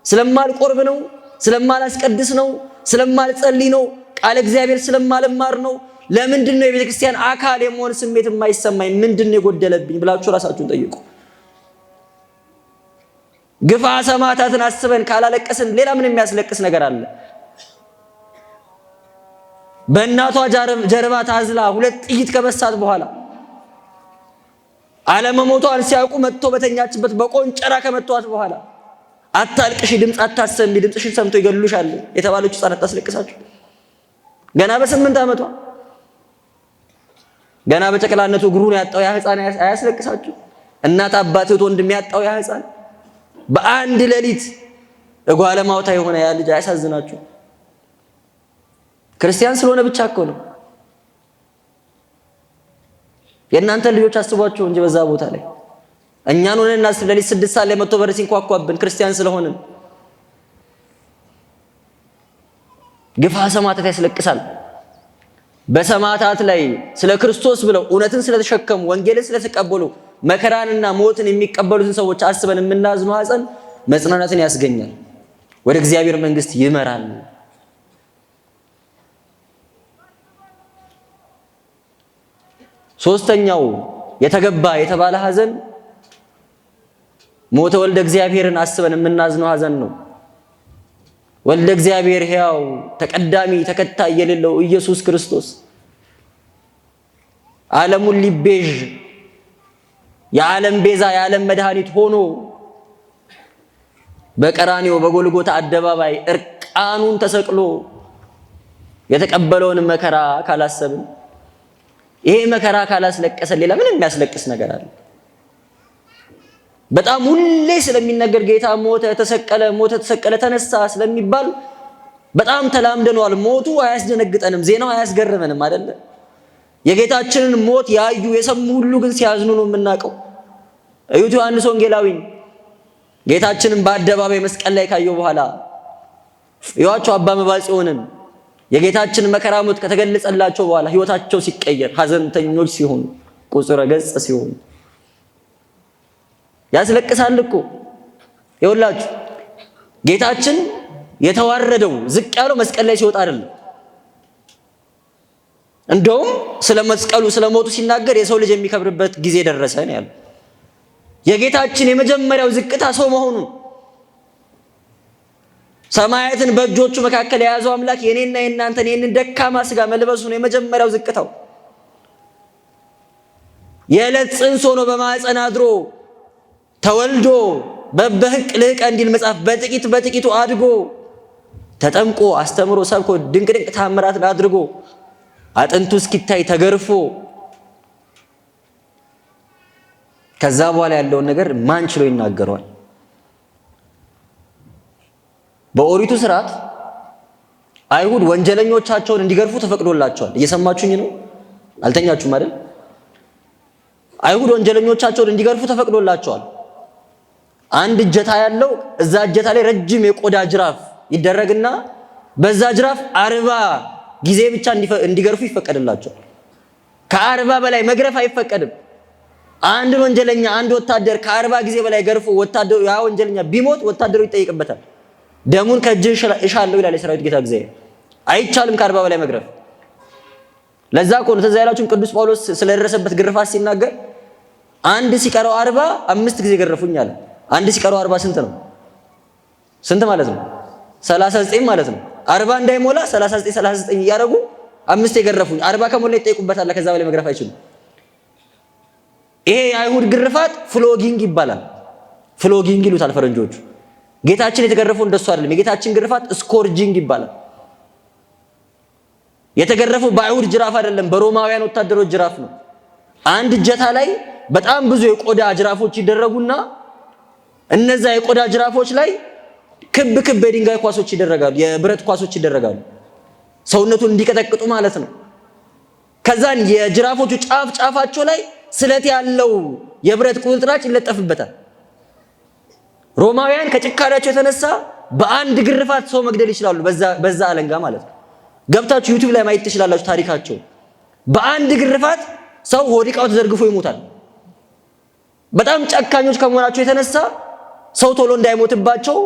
ስለማልቆርብ ነው? ስለማላስቀድስ ነው? ስለማልጸልይ ነው? ቃለ እግዚአብሔር ስለማልማር ነው? ለምንድነው የቤተክርስቲያን አካል የመሆን ስሜት የማይሰማኝ? ምንድነው የጎደለብኝ ብላችሁ ራሳችሁን ጠይቁ። ግፋ ሰማዕታትን አስበን ካላለቀስን ሌላ ምን የሚያስለቅስ ነገር አለ? በእናቷ ጀርባ ታዝላ 2 ጥይት ከመሳት በኋላ አለመሞቷን ሲያውቁ መጥቶ በተኛችበት በቆንጨራ ከመቷት በኋላ አታልቅሽ፣ ድምፅ አታሰሚ፣ ድምፅሽን ሰምቶ ይገሉሻል የተባለች ሕፃን አታስለቅሳችሁ? ገና በ8 ዓመቷ ገና በጨቅላነቱ እግሩን ያጣው ያ ሕፃን አያስለቅሳችሁ? እናት አባት ወንድም ያጣው ያ ሕፃን በአንድ ሌሊት እጓለ ማውታ የሆነ ያ ልጅ አያሳዝናችሁ? ክርስቲያን ስለሆነ ብቻ እኮ ነው። የእናንተ ልጆች አስቧቸው እንጂ በዛ ቦታ ላይ እኛን ሆነና ሌሊት 6 ሰዓት ላይ መጥቶ በር ሲንኳኳብን ክርስቲያን ስለሆንን ግፋ ሰማዕታት ያስለቅሳል። በሰማዕታት ላይ ስለ ክርስቶስ ብለው እውነትን ስለተሸከሙ ወንጌልን ስለተቀበሉ መከራንና ሞትን የሚቀበሉትን ሰዎች አስበን የምናዝነው ሐዘን መጽናናትን ያስገኛል፣ ወደ እግዚአብሔር መንግስት ይመራል። ሶስተኛው የተገባ የተባለ ሐዘን ሞተ ወልደ እግዚአብሔርን አስበን የምናዝነው ሐዘን ነው። ወልደ እግዚአብሔር ሕያው ተቀዳሚ ተከታይ የሌለው ኢየሱስ ክርስቶስ ዓለሙን ሊቤዥ የዓለም ቤዛ የዓለም መድኃኒት ሆኖ በቀራንዮ በጎልጎታ አደባባይ እርቃኑን ተሰቅሎ የተቀበለውን መከራ ካላሰብን፣ ይሄ መከራ ካላስለቀሰን ሌላ ምንም የሚያስለቅስ ነገር አለ? በጣም ሁሌ ስለሚነገር ጌታ ሞተ ተሰቀለ ተነሳ ስለሚባል በጣም ተላምደነዋል። ሞቱ አያስደነግጠንም፣ ዜናው አያስገርመንም አይደለ? የጌታችንን ሞት ያዩ የሰሙ ሁሉ ግን ሲያዝኑ ነው የምናውቀው። እዩት ዮሐንስ ወንጌላዊን ጌታችንን በአደባባይ መስቀል ላይ ካየው በኋላ ይዋቸው አባ መባጽዮንን የጌታችን መከራ ሞት ከተገለጸላቸው በኋላ ህይወታቸው ሲቀየር ሐዘንተኞች ሲሆኑ ቁጽረ ገጽ ሲሆኑ ያስለቅሳል እኮ። ይኸውላችሁ ጌታችን የተዋረደው ዝቅ ያለው መስቀል ላይ ሲወጣ አይደለም። እንደውም ስለ መስቀሉ ስለ ሞቱ ሲናገር የሰው ልጅ የሚከብርበት ጊዜ ደረሰ ነው ያለው። የጌታችን የመጀመሪያው ዝቅታ ሰው መሆኑ ሰማያትን በእጆቹ መካከል የያዘው አምላክ የኔና የናንተን የኔን ደካማ ስጋ መልበሱ ነው የመጀመሪያው ዝቅታው። የዕለት ጽንስ ሆኖ በማህፀን አድሮ ተወልዶ በበህቅ ልህቀ እንዲል መጽሐፍ በጥቂቱ አድጎ ተጠምቆ አስተምሮ ሰብኮ ድንቅ ተአምራትን አድርጎ አጥንቱ እስኪታይ ተገርፎ ከዛ በኋላ ያለውን ነገር ማን ችሎ ይናገረዋል? በኦሪቱ ስርዓት አይሁድ ወንጀለኞቻቸውን እንዲገርፉ ተፈቅዶላቸዋል። እየሰማችሁኝ ነው? አልተኛችሁም አይደል? አይሁድ ወንጀለኞቻቸውን እንዲገርፉ ተፈቅዶላቸዋል። አንድ እጀታ ያለው እዛ እጀታ ላይ ረጅም የቆዳ ጅራፍ ይደረግና በዛ ጅራፍ 40 ጊዜ ብቻ እንዲገርፉ ይፈቀድላቸዋል። ከ40 በላይ መግረፍ አይፈቀድም። አንድ ወንጀለኛ አንድ ወታደር ከ40 ጊዜ በላይ ገርፎ ወታደሩ ያ ወንጀለኛ ቢሞት ወታደሩ ይጠይቅበታል። ደሙን ከእጅህ እሻለሁ ይላል የሰራዊት ጌታ እግዚአብሔር። አይቻልም ከ40 በላይ መግረፍ። ለዛ እኮ ነው ትዝ ያላችሁን ቅዱስ ጳውሎስ ስለደረሰበት ግርፋት ሲናገር አንድ ሲቀረው 40 5 ጊዜ ገረፉኝ አለ። አንድ ሲቀረው 40 ስንት ነው? ስንት ማለት ነው? 39 ማለት ነው። 40 እንዳይሞላ 39 እያደረጉ 5 የገረፉኝ 40 ከሞላ ይጠይቁበታል። ከዛ በላይ መግረፍ አይችሉም። ይሄ የአይሁድ ግርፋት ፍሎጊንግ ይባላል። ፍሎጊንግ ይሉታል ፈረንጆቹ። ጌታችን የተገረፈው እንደሱ አይደለም። የጌታችን ግርፋት ስኮርጂንግ ይባላል። የተገረፈው በአይሁድ ጅራፍ አይደለም፣ በሮማውያን ወታደሮች ጅራፍ ነው። አንድ እጀታ ላይ በጣም ብዙ የቆዳ ጅራፎች ይደረጉና እነዛ የቆዳ ጅራፎች ላይ ክብ ክብ የድንጋይ ኳሶች ይደረጋሉ፣ የብረት ኳሶች ይደረጋሉ፣ ሰውነቱን እንዲቀጠቅጡ ማለት ነው። ከዛን የጅራፎቹ ጫፋቸው ላይ ስለት ያለው የብረት ቁርጥራጭ ይለጠፍበታል። ሮማውያን ከጭካኔያቸው የተነሳ በአንድ ግርፋት ሰው መግደል ይችላሉ፣ በዛ አለንጋ ማለት ነው። ገብታችሁ ዩቲዩብ ላይ ማየት ትችላላችሁ ታሪካቸው። በአንድ ግርፋት ሰው ሆዲቃው ተዘርግፎ ይሞታል። በጣም ጨካኞች ከመሆናቸው የተነሳ ሰው ቶሎ እንዳይሞትባቸው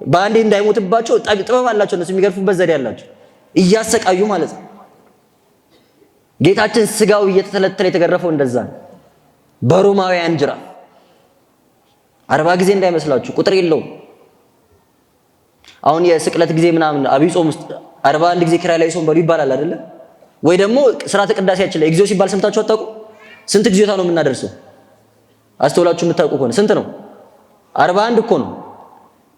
በአንዴ እንዳይሞትባቸው ጥበብ አላቸው እነሱ የሚገርፉበት ዘዴ አላቸው፣ እያሰቃዩ ማለት ነው። ጌታችን ስጋው እየተተለተለ የተገረፈው እንደዛ ነው፣ በሮማውያን ጅራፍ 40 ጊዜ እንዳይመስላችሁ፣ ቁጥር የለውም። አሁን የስቅለት ጊዜ ምናምን አብይ ጾም ውስጥ 41 ጊዜ ኪራይ ላይ ጾም በሉ ይባላል አይደለ? ወይ ደግሞ ስርዓተ ቅዳሴያችን ላይ እግዚኦ ሲባል ሰምታችሁ አታውቁ? ስንት ጊዜታ ነው የምናደርሰው? አስተውላችሁ የምታውቁ ከሆነ ስንት ነው? 41 እኮ ነው።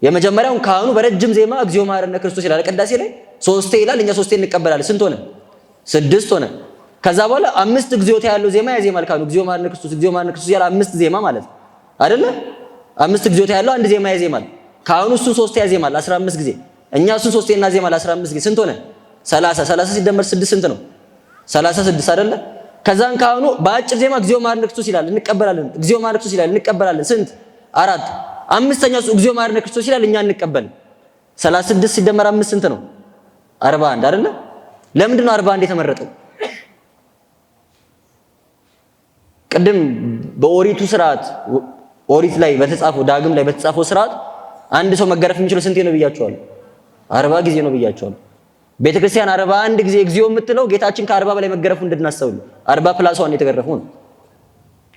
የመጀመሪያውን ካህኑ በረጅም ዜማ እግዚኦ መሐረነ ክርስቶስ ይላል ቅዳሴ ላይ 3 ይላል። እኛ 3 እንቀበላለን። ስንት ሆነ? 6 ሆነ። ከዛ በኋላ 5 እግዚኦታ ያለው ዜማ ያዜማል ካህኑ። እግዚኦ መሐረነ ክርስቶስ፣ እግዚኦ መሐረነ ክርስቶስ ያለ 5 ዜማ ማለት አይደለ? 5 እግዚኦታ ያለው አንድ ዜማ ያዜማል ካህኑ። እሱን 3 ያዜማል 15 ጊዜ። እኛ እሱን 3 እናዜማል 15 ጊዜ። ስንት ሆነ? 30። 30 ሲደመር 6 ስንት ነው? 36 አይደለ? ከዛን ካህኑ በአጭር ዜማ እግዚኦ መሐረነ ክርስቶስ ይላል፣ እንቀበላለን። እግዚኦ መሐረነ ክርስቶስ ይላል፣ እንቀበላለን። ስንት? 4። አምስተኛው እግዚኦ መሐረነ ክርስቶስ ይላል፣ እኛ እንቀበል። 36 ሲደመር 5 ስንት ነው? 41 አይደለ? ለምንድን ነው 41 የተመረጠው? ቅድም በኦሪቱ ስርዓት ኦሪት ላይ በተጻፈው ዳግም ላይ በተጻፈው ስርዓት አንድ ሰው መገረፍ የሚችለው ስንቴ ነው ብያቸዋለሁ? 40 ጊዜ ነው ብያቸዋለሁ። ቤተክርስቲያን 41 ጊዜ እግዚኦ የምትለው ጌታችን ከ40 በላይ መገረፉ እንድናስተውል 40 ፕላስ 1 የተገረፈው ነው።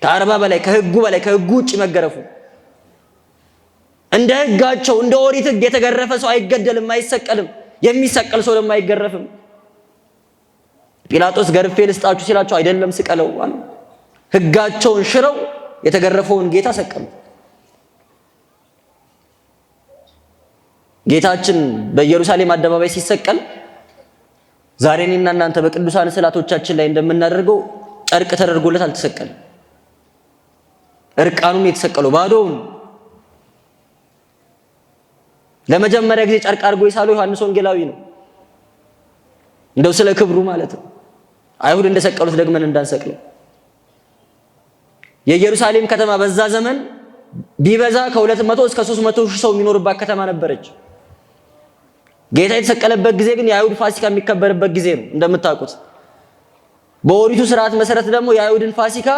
ከ40 በላይ ከህጉ ውጭ መገረፉ። እንደ ህጋቸው እንደ ኦሪት ህግ የተገረፈ ሰው አይገደልም፣ አይሰቀልም። የሚሰቀል ሰው ደግሞ አይገረፍም። ጲላጦስ ገርፌ ልስጣችሁ ሲላቸው አይደለም ስቀለው አሉ። ህጋቸውን ሽረው የተገረፈውን ጌታ ሰቀሉ። ጌታችን በኢየሩሳሌም አደባባይ ሲሰቀል ዛሬ እኔና እናንተ በቅዱሳን ስዕላቶቻችን ላይ እንደምናደርገው ጨርቅ ተደርጎለት አልተሰቀለም። እርቃኑን የተሰቀለው ባዶውን። ለመጀመሪያ ጊዜ ጨርቅ አድርጎ የሳለው ዮሐንስ ወንጌላዊ ነው። እንደው ስለ ክብሩ ማለት ነው። አይሁድ እንደሰቀሉት ደግመን እንዳንሰቅለው። የኢየሩሳሌም ከተማ በዛ ዘመን ቢበዛ ከ200 እስከ 300 ሺህ ሰው የሚኖርባት ከተማ ነበረች። ጌታ የተሰቀለበት ጊዜ ግን የአይሁድ ፋሲካ የሚከበርበት ጊዜ ነው እንደምታውቁት። በኦሪቱ ስርዓት መሰረት ደግሞ የአይሁድን ፋሲካ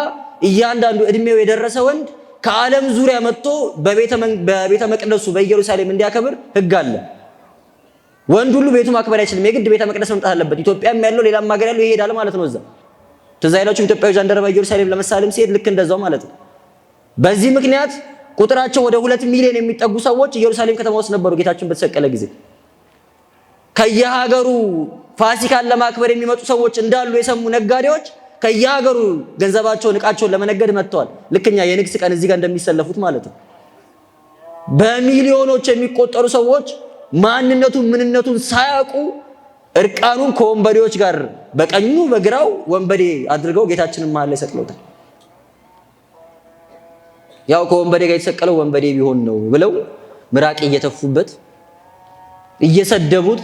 እያንዳንዱ እድሜው የደረሰ ወንድ ከዓለም ዙሪያ መጥቶ በቤተ መቅደሱ በኢየሩሳሌም እንዲያከብር ሕግ አለ። ወንድ ሁሉ ቤቱ ማክበር አይችልም፣ የግድ ቤተ መቅደስ መምጣት አለበት። ኢትዮጵያም ያለው ሌላም ሀገር ያለው ይሄዳል ማለት ነው። እዛ ትዝ አይላችሁም? ኢትዮጵያዊ ጃንደረባ ኢየሩሳሌም ለመሳለም ሲሄድ ልክ እንደዛው ማለት ነው። በዚህ ምክንያት ቁጥራቸው ወደ 2 ሚሊዮን የሚጠጉ ሰዎች ኢየሩሳሌም ከተማ ውስጥ ነበሩ ጌታችን በተሰቀለ ጊዜ። ከየሀገሩ ፋሲካን ለማክበር የሚመጡ ሰዎች እንዳሉ የሰሙ ነጋዴዎች ከየሀገሩ ገንዘባቸውን ዕቃቸውን ለመነገድ መጥተዋል። ልክኛ የንግስ ቀን እዚህ ጋር እንደሚሰለፉት ማለት ነው። በሚሊዮኖች የሚቆጠሩ ሰዎች ማንነቱን ምንነቱን ሳያውቁ እርቃኑን ከወንበዴዎች ጋር በቀኙ በግራው ወንበዴ አድርገው ጌታችንን መሃል ላይ ሰቅለውታል። ያው ከወንበዴ ጋር የተሰቀለው ወንበዴ ቢሆን ነው ብለው ምራቅ እየተፉበት እየሰደቡት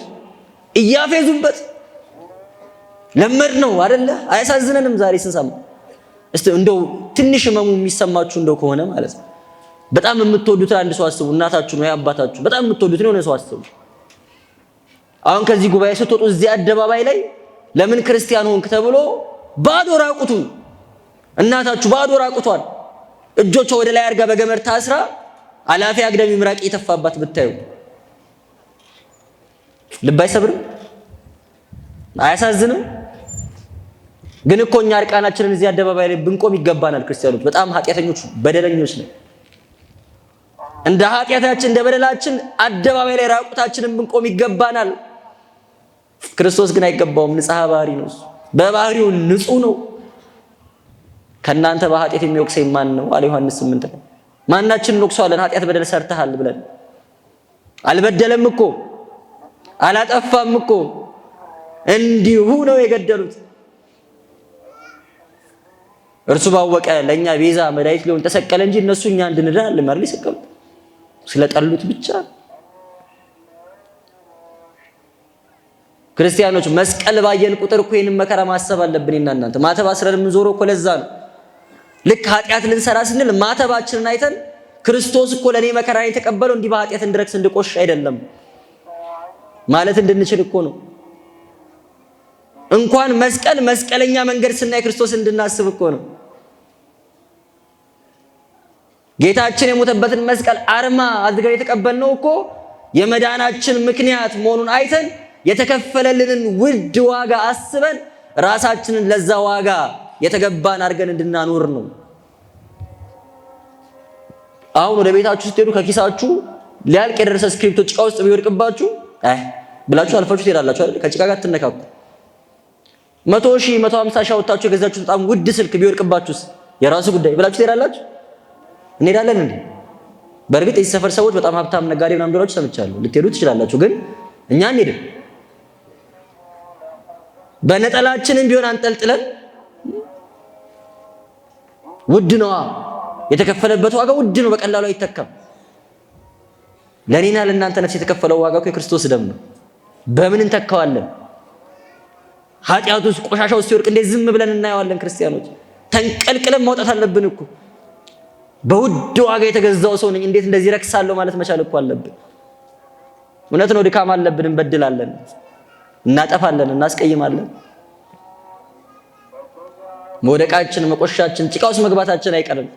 እያፌዙበት ለመድ ነው አይደለ? አያሳዝነንም? ዛሬ ስንሰማ እስቲ እንደው ትንሽ ህመሙ የሚሰማችሁ እንደው ከሆነ ማለት ነው በጣም የምትወዱት አንድ ሰው አስቡ። እናታችሁ ነው አባታችሁ በጣም የምትወዱት የሆነ ሰው አስቡ። አሁን ከዚህ ጉባኤ ስትወጡ እዚህ አደባባይ ላይ ለምን ክርስቲያን ሆንክ ተብሎ ባዶ ራቁቱን እናታችሁ ባዶ ራቁቷን እጆቿ ወደ ላይ አድርጋ በገመድ ታስራ አላፊ አግዳሚ ምራቅ የተፋባት ብታዩ ልብ አይሰብርም? አያሳዝንም? ግን እኮ እኛ እርቃናችንን እዚህ አደባባይ ላይ ብንቆም ይገባናል። ክርስቲያኖች በጣም ኃጢአተኞች በደለኞች ነን። እንደ ኃጢአታችን እንደ በደላችን አደባባይ ላይ ራቁታችንን ብንቆም ይገባናል። ክርስቶስ ግን አይገባውም። ንጽሐ ባህሪ ነው። በባህሪው ንጹህ ነው። ከናንተ በኃጢአት የሚወቅሰኝ ማን ነው አለ ዮሐንስ 8 ላይ። ማናችን እንወቅሰዋለን? ኃጢአት በደል ሰርተሃል ብለን። አልበደለም እኮ አላጠፋም እኮ እንዲሁ ነው የገደሉት። እርሱ ባወቀ ለኛ ቤዛ መድኃኒት ሊሆን ተሰቀለ እንጂ እነሱ እኛ እንድንድን አልማር ሊሰቀሉት ስለጠሉት ብቻ። ክርስቲያኖች መስቀል ባየን ቁጥር እኮ ይሄንን መከራ ማሰብ አለብን። እናንተ ማተብ አስረን የምንዞረው እኮ ለዛ ነው። ልክ ኃጢአት ልንሰራ ስንል ማተባችንን አይተን ክርስቶስ እኮ ለኔ መከራን የተቀበለው እንዲህ በኃጢአት እንድረክስ እንድቆሽ አይደለም ማለት እንድንችል እኮ ነው። እንኳን መስቀለኛ መንገድ ስናይ ክርስቶስ እንድናስብ እኮ ነው። ጌታችን የሞተበትን መስቀል አርማ አድርገን የተቀበልነው እኮ የመዳናችን ምክንያት መሆኑን አይተን የተከፈለልንን ውድ ዋጋ አስበን ራሳችንን ለዛ ዋጋ የተገባን አድርገን እንድናኖር ነው። አሁን ወደ ቤታችሁ ስትሄዱ ከኪሳችሁ ሊያልቅ የደረሰ ስክሪፕቶ ጭቃ ውስጥ ቢወድቅባችሁ ብላችሁ አልፋችሁ ትሄዳላችሁ አይደል? ከጭቃ ጋር ትነካኩ። 100 ሺህ 150 ሺህ አውጥታችሁ የገዛችሁ በጣም ውድ ስልክ ቢወድቅባችሁስ የራሱ ጉዳይ ብላችሁ ትሄዳላችሁ? እንሄዳለን እንዴ? በእርግጥ የዚህ ሰፈር ሰዎች በጣም ሀብታም ነጋዴ ምናምን ብላችሁ ሰምቻለሁ። ልትሄዱ ትችላላችሁ፣ ግን እኛ አንሄድም። በነጠላችንም ቢሆን አንጠልጥለን ውድ ነው የተከፈለበት ዋጋ ውድ ነው፣ በቀላሉ አይተካም። ለኔና ለእናንተ ነፍስ የተከፈለው ዋጋ እኮ የክርስቶስ ደም ነው። በምን እንተካዋለን? ኃጢአት ውስጥ ቆሻሻ ውስጥ ሲወርቅ እንዴት ዝም ብለን እናየዋለን? ክርስቲያኖች ተንቀልቅለን ማውጣት አለብን እኮ። በውድ ዋጋ የተገዛው ሰው ነኝ እንዴት እንደዚህ ረክሳለሁ ማለት መቻል እኮ አለብን። እውነት ነው፣ ድካም አለብን፣ እንበድላለን፣ እናጠፋለን፣ እናስቀይማለን። መውደቃችን፣ መቆሻችን፣ ጭቃ ውስጥ መግባታችን አይቀርም።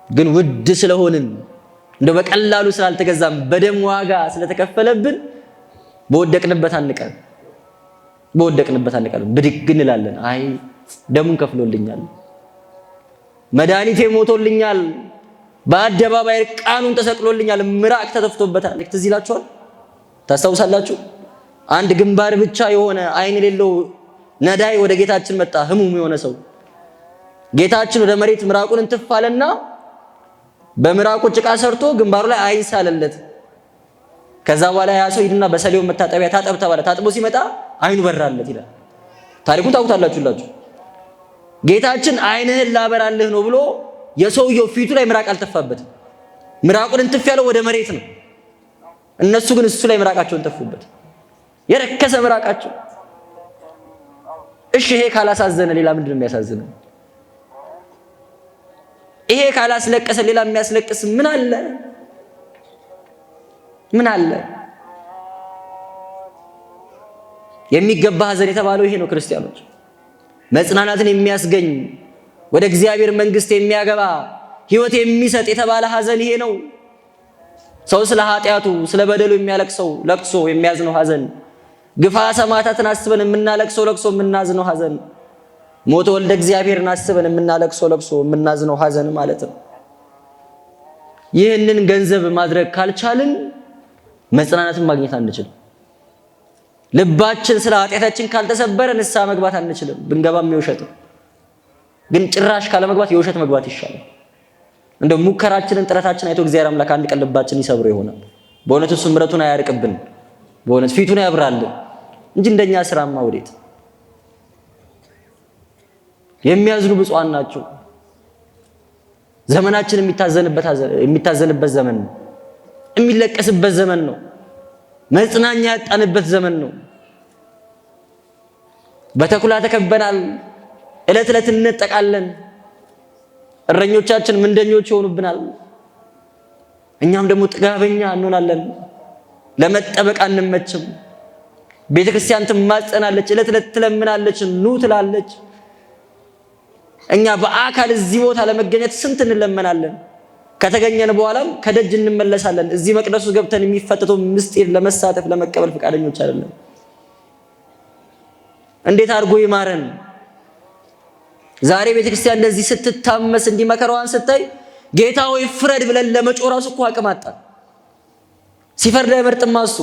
ግን ውድ ስለሆንን እንደ በቀላሉ ስላልተገዛም በደም ዋጋ ስለተከፈለብን በወደቅንበት አንቀርም። ብድግ እንላለን። አይ ደሙን ከፍሎልኛል፣ መድኃኒቴ ሞቶልኛል፣ በአደባባይ እርቃኑን ተሰቅሎልኛል፣ ምራቅ ተተፍቶበታል። ትዝ ይላችኋል? ታስታውሳላችሁ? አንድ ግንባር ብቻ የሆነ አይን የሌለው ነዳይ ወደ ጌታችን መጣ። ህሙም የሆነ ሰው ጌታችን ወደ መሬት ምራቁን እንትፋለና በምራቁ ጭቃ ሰርቶ ግንባሩ ላይ አይን ሳለለት። ከዛ በኋላ ያ ሰው ሂድና በሰሌው መታጠቢያ ታጠብ ተባለ። ታጥቦ ሲመጣ አይኑ በራለት ይላል። ታሪኩን ታውቁታላችሁ። ጌታችን አይንህን ላበራልህ ነው ብሎ የሰውየው ፊቱ ላይ ምራቅ አልተፋበትም። ምራቁን እንትፍ ያለው ወደ መሬት ነው። እነሱ ግን እሱ ላይ ምራቃቸውን ተፉበት፣ የረከሰ ምራቃቸው። እሺ ይሄ ካላሳዘነ ሌላ ምንድን ነው የሚያሳዝነው? ይሄ ካላስለቀሰ ሌላ የሚያስለቅስ ምን አለ? ምን አለ? የሚገባ ሐዘን የተባለው ይሄ ነው ክርስቲያኖች። መጽናናትን የሚያስገኝ ወደ እግዚአብሔር መንግስት የሚያገባ ሕይወት የሚሰጥ የተባለ ሐዘን ይሄ ነው። ሰው ስለ ኃጢአቱ ስለ በደሉ የሚያለቅሰው ለቅሶ የሚያዝነው ሐዘን፣ ግፋ ሰማዕታትን አስበን የምናለቅሰው ለቅሶ የምናዝነው ሐዘን፣ ሞተ ወልደ እግዚአብሔርን አስበን የምናለቅሰው ለቅሶ የምናዝነው ሐዘን ማለት ነው። ይህንን ገንዘብ ማድረግ ካልቻልን መጽናናትን ማግኘት አንችልም። ልባችን ስለ ኃጢአታችን ካልተሰበረ ንስሐ መግባት አንችልም። ብንገባም የውሸት ግን ጭራሽ ካለ መግባት የውሸት መግባት ይሻላል። እንደ ሙከራችንን ጥረታችን አይቶ እግዚአብሔር አምላክ አንድ ቀን ልባችን ይሰብሮ ይሆናል። በእውነት እሱ ምሕረቱን አያርቅብን፣ በእውነት ፊቱን ያብራልን እንጂ እንደኛ ስራማ ወዴት። የሚያዝኑ ብፁዓን ናቸው። ዘመናችን የሚታዘንበት ዘመን ነው። የሚለቀስበት ዘመን ነው። መጽናኛ ያጣንበት ዘመን ነው። በተኩላ ተከበናል። ዕለት ዕለት እንጠቃለን። እረኞቻችን ምንደኞች ይሆኑብናል። እኛም ደግሞ ጥጋበኛ እንሆናለን። ለመጠበቅ አንመችም። ቤተክርስቲያን ትማጸናለች፣ ዕለት ዕለት ትለምናለች፣ ኑ ትላለች። እኛ በአካል እዚህ ቦታ ለመገኘት ስንት እንለመናለን። ከተገኘን በኋላም ከደጅ እንመለሳለን። እዚህ መቅደሱ ገብተን የሚፈተተው ምስጢር ለመሳተፍ ለመቀበል ፈቃደኞች አይደለም። እንዴት አድርጎ ይማረን። ዛሬ ቤተክርስቲያን እንደዚህ ስትታመስ እንዲመከራዋን ስታይ ጌታ ሆይ ፍረድ ብለን ለመጮህ ራሱ እኮ አቅም አጣን። ሲፈርድ አይመርጥም እሱ።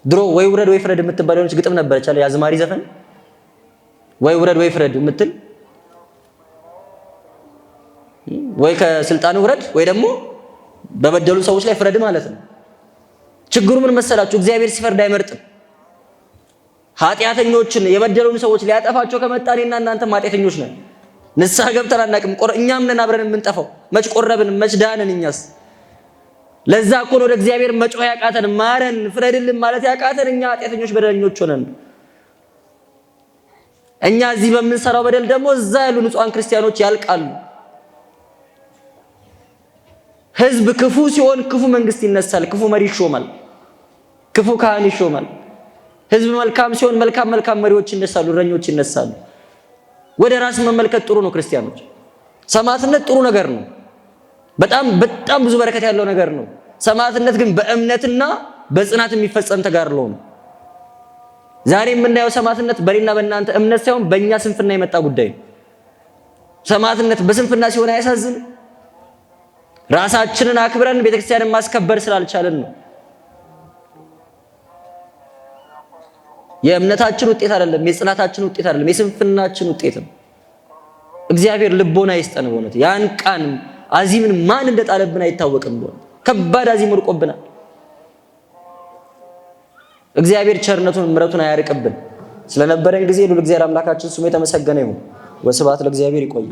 ድሮ ወይ ውረድ ወይ ፍረድ የምትባል የሆነች ግጥም ነበረች አለ የአዝማሪ ዘፈን። ወይ ውረድ ወይ ፍረድ የምትል ወይ ከስልጣኑ ውረድ ወይ ደግሞ በበደሉ ሰዎች ላይ ፍረድ ማለት ነው። ችግሩ ምን መሰላችሁ? እግዚአብሔር ሲፈርድ አይመርጥም። ኃጢአተኞችን የበደሉን ሰዎች ሊያጠፋቸው ከመጣ እኔና እናንተም ኃጢአተኞች ነን። ንስሐ ገብተን አናውቅም። እኛም ነን አብረን የምንጠፋው። መች ቆረብን? መች ዳንን? እኛስ ለዛ እኮ ነው ወደ እግዚአብሔር መጮህ ያቃተን፣ ማረን ፍረድልን ማለት ያቃተን። እኛ ኃጢአተኞች በደለኞች ሆነን እኛ እዚህ በምንሰራው በደል ደግሞ እዛ ያሉ ንጹሃን ክርስቲያኖች ያልቃሉ። ህዝብ ክፉ ሲሆን ክፉ መንግስት ይነሳል፣ ክፉ መሪ ይሾማል፣ ክፉ ካህን ይሾማል። ህዝብ መልካም ሲሆን መልካም መሪዎች ይነሳሉ፣ እረኞች ይነሳሉ። ወደ ራስ መመልከት ጥሩ ነው ክርስቲያኖች። ሰማዕትነት ጥሩ ነገር ነው። በጣም ብዙ በረከት ያለው ነገር ነው። ሰማዕትነት ግን በእምነትና በጽናት የሚፈጸም ተጋድሎ ነው። ዛሬ የምናየው ሰማዕትነት በእኔና በእናንተ እምነት ሳይሆን በእኛ ስንፍና የመጣ ጉዳይ ነው። ሰማዕትነት በስንፍና ሲሆን አያሳዝን? ራሳችንን አክብረን ቤተክርስቲያንን ማስከበር ስላልቻለን ነው። የእምነታችን ውጤት አይደለም፣ የጽናታችን ውጤት አይደለም፣ የስንፍናችን ውጤት ነው። እግዚአብሔር ልቦና ይስጠን። በእውነት ያን ቃን አዚምን ማን እንደጣለብን አይታወቅም። በእውነት ከባድ አዚም ወርቆብናል። እግዚአብሔር ቸርነቱን ምሕረቱን አያርቅብን። ስለነበረን ጊዜ ሁሉ እግዚአብሔር አምላካችን ስሙ የተመሰገነ ይሁን። ወስብሐት ለእግዚአብሔር። ይቆያል።